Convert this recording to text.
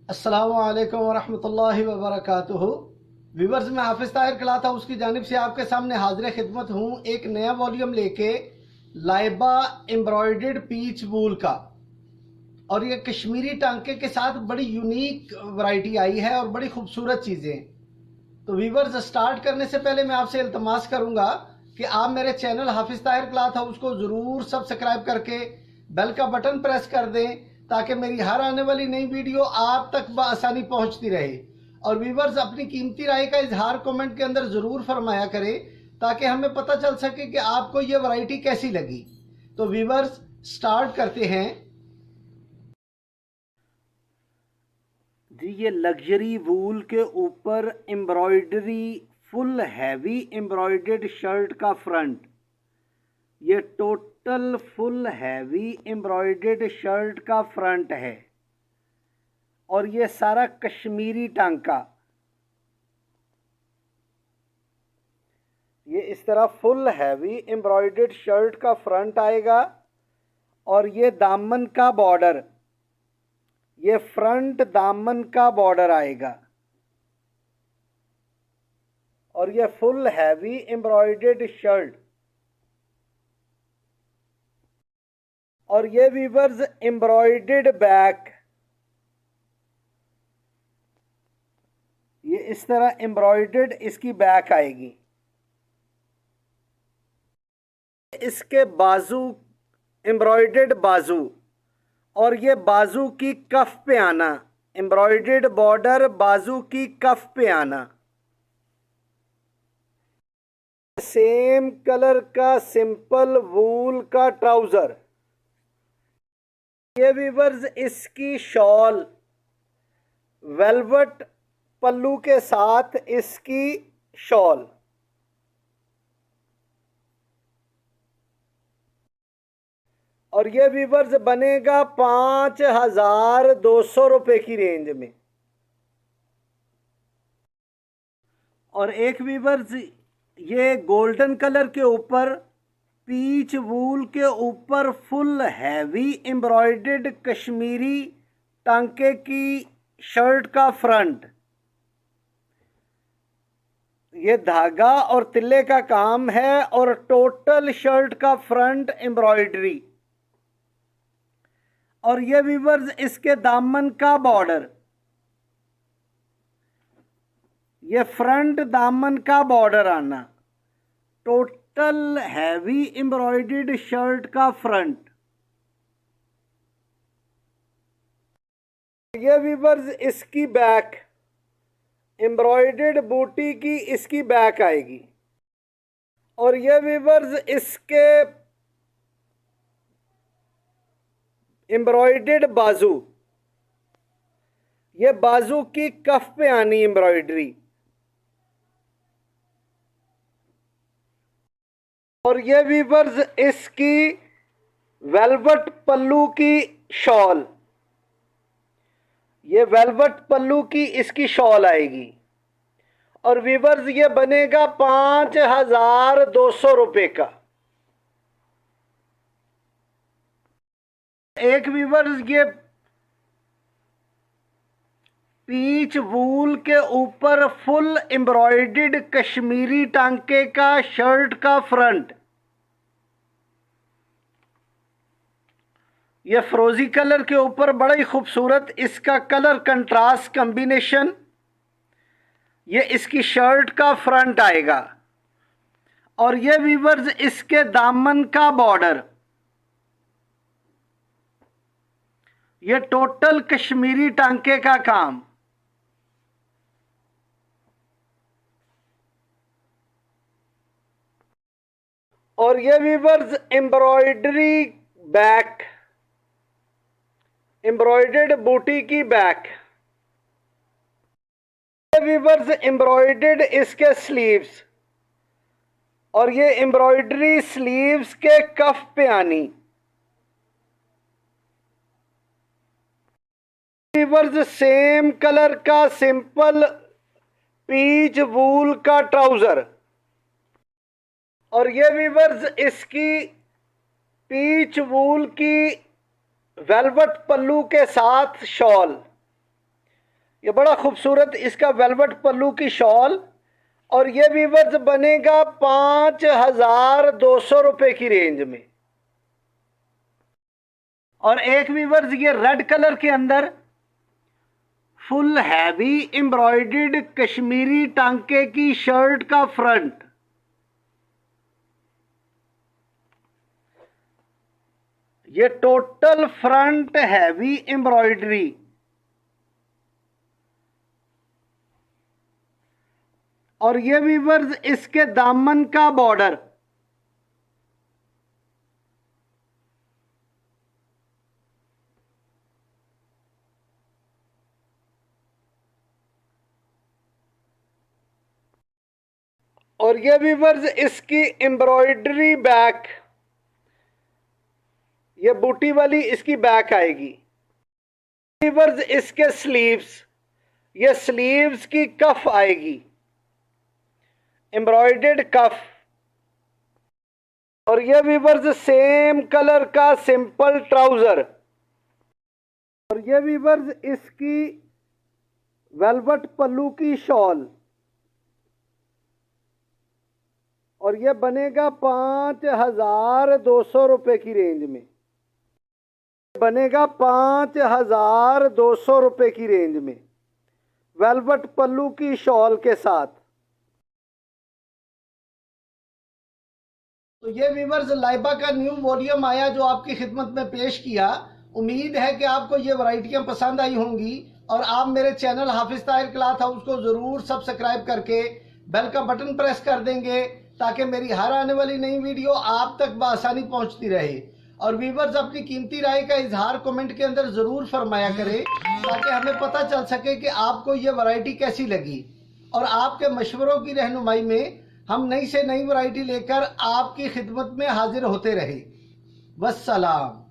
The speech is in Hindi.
अस्सलामुअलैकुम वरहमतुल्लाहि वबरकातुहू। व्यूवर्स, मैं हाफिज़ ताहिर क्लॉथ हाउस की जानिब से आपके सामने हाजिर खिदमत हूँ एक नया वॉल्यूम लेके लाइबा एम्ब्रॉयडर्ड पीच वूल का। और ये कश्मीरी टांके के साथ बड़ी यूनिक वैरायटी आई है और बड़ी खूबसूरत चीज़ें। तो व्यूवर्स, स्टार्ट करने से पहले मैं आपसे इल्तमास करूंगा कि आप मेरे चैनल हाफिज़ ताहिर क्लॉथ हाउस को ज़रूर सब्सक्राइब करके बेल का बटन प्रेस कर दें ताकि मेरी हर आने वाली नई वीडियो आप तक बआसानी पहुंचती रहे। और व्यूवर्स, अपनी कीमती राय का इजहार कमेंट के अंदर ज़रूर फरमाया करें ताकि हमें पता चल सके कि आपको ये वैरायटी कैसी लगी। तो व्यूवर्स, स्टार्ट करते हैं। जी, ये लग्जरी वूल के ऊपर embroidery, full heavy embroidered shirt का फ्रंट। ये total full heavy embroidered shirt का फ्रंट है और ये सारा कश्मीरी टांका। ये इस तरह फुल हैवी एम्ब्रॉयडर्ड शर्ट का फ्रंट आएगा और ये दामन का बॉर्डर, ये फ्रंट दामन का बॉर्डर आएगा और ये फुल हैवी एम्ब्रॉयडर्ड शर्ट। और ये वीवर्स एम्ब्रॉयडर्ड बैक, ये इस तरह एम्ब्रॉयडर्ड इसकी बैक आएगी। इसके बाजू एम्ब्रॉयडर्ड बाजू और ये बाजू की कफ पे आना, एम्ब्रॉयडर्ड बॉर्डर बाजू की कफ पे आना। सेम कलर का सिंपल वूल का ट्राउजर। ये वीवर्स इसकी शॉल वेलवेट पल्लू के साथ इसकी शॉल। और ये वीवर्स बनेगा 5200 रुपये की रेंज में। और एक वीवर्स ये गोल्डन कलर के ऊपर पीच वूल के ऊपर फुल हैवी एम्ब्रॉयडर्ड कश्मीरी टांके की शर्ट का फ्रंट। ये धागा और तिल्ले का काम है और टोटल शर्ट का फ्रंट एम्ब्रॉयडरी। और ये वीवर्स इसके दामन का बॉर्डर, ये फ्रंट दामन का बॉर्डर आना। टोटल हैवी एम्ब्रॉयडर्ड शर्ट का फ्रंट। ये वीवर्स इसकी बैक, एम्ब्रॉयडर्ड बूटी की इसकी बैक आएगी। और ये वीवर्स इसके एम्ब्रॉयडर्ड बाजू, ये बाजू की कफ पे आनी एम्ब्रॉयडरी। और ये वीवर्स इसकी वेलवेट पल्लू की शॉल, ये वेलवेट पल्लू की इसकी शॉल आएगी। और वीवर्स ये बनेगा 5200 रुपये का। एक वीवर्स ये पीच वूल के ऊपर फुल एम्ब्रॉयडर्ड कश्मीरी टांके का शर्ट का फ्रंट। ये फ्रोजी कलर के ऊपर बड़ा ही खूबसूरत इसका कलर कंट्रास्ट कॉम्बिनेशन। ये इसकी शर्ट का फ्रंट आएगा। और ये वीवर्स इसके दामन का बॉर्डर, ये टोटल कश्मीरी टांके का काम। और ये वीवर्स एम्ब्रॉयडरी बैक, एम्ब्रॉयडर्ड बूटी की बैक। ये वीवर्स एम्ब्रॉयडर्ड इसके स्लीव्स और ये एम्ब्रॉयडरी स्लीव्स के कफ पे आनी। वीवर्स सेम कलर का सिंपल पीच वूल का ट्राउजर। और ये वीवर्स इसकी पीच वूल की वेलवेट पल्लू के साथ शॉल। ये बड़ा खूबसूरत इसका वेलवेट पल्लू की शॉल, और ये वीवर्स बनेगा 5,200 रुपये की रेंज में। और एक वीवर्स ये रेड कलर के अंदर फुल हैवी एम्ब्रॉयडर्ड कश्मीरी टांके की शर्ट का फ्रंट, ये टोटल फ्रंट हैवी एम्ब्रॉयडरी, और ये वीवर्स इसके दामन का बॉर्डर, और ये वीवर्स इसकी एम्ब्रॉयडरी बैक, ये बूटी वाली इसकी बैक आएगी। वीवर्स इसके स्लीव्स, ये स्लीव्स की कफ आएगी, एम्ब्रॉयडर्ड कफ, और ये वीवर्स सेम कलर का सिंपल ट्राउजर, और ये वीवर्स इसकी वेलवेट पल्लू की शॉल, और ये बनेगा 5,200 रुपये की रेंज में, बनेगा 5,200 रुपये की रेंज में वेलवेट पल्लू की शॉल के साथ। तो ये व्यूअर्स लाइबा का न्यू वॉल्यूम आया जो आपकी खिदमत में पेश किया। उम्मीद है कि आपको ये वैरायटियां पसंद आई होंगी और आप मेरे चैनल हाफिज ताहिर क्लॉथ हाउस को ज़रूर सब्सक्राइब करके बेल का बटन प्रेस कर देंगे ताकि मेरी हर आने वाली नई वीडियो आप तक बआसानी पहुंचती रहे। और व्यूअर्स अपनी कीमती राय का इजहार कमेंट के अंदर ज़रूर फरमाया करें ताकि हमें पता चल सके कि आपको ये वैरायटी कैसी लगी, और आपके मशवरों की रहनुमाई में हम नई से नई वैरायटी लेकर आपकी खिदमत में हाजिर होते रहे। वस्सलाम।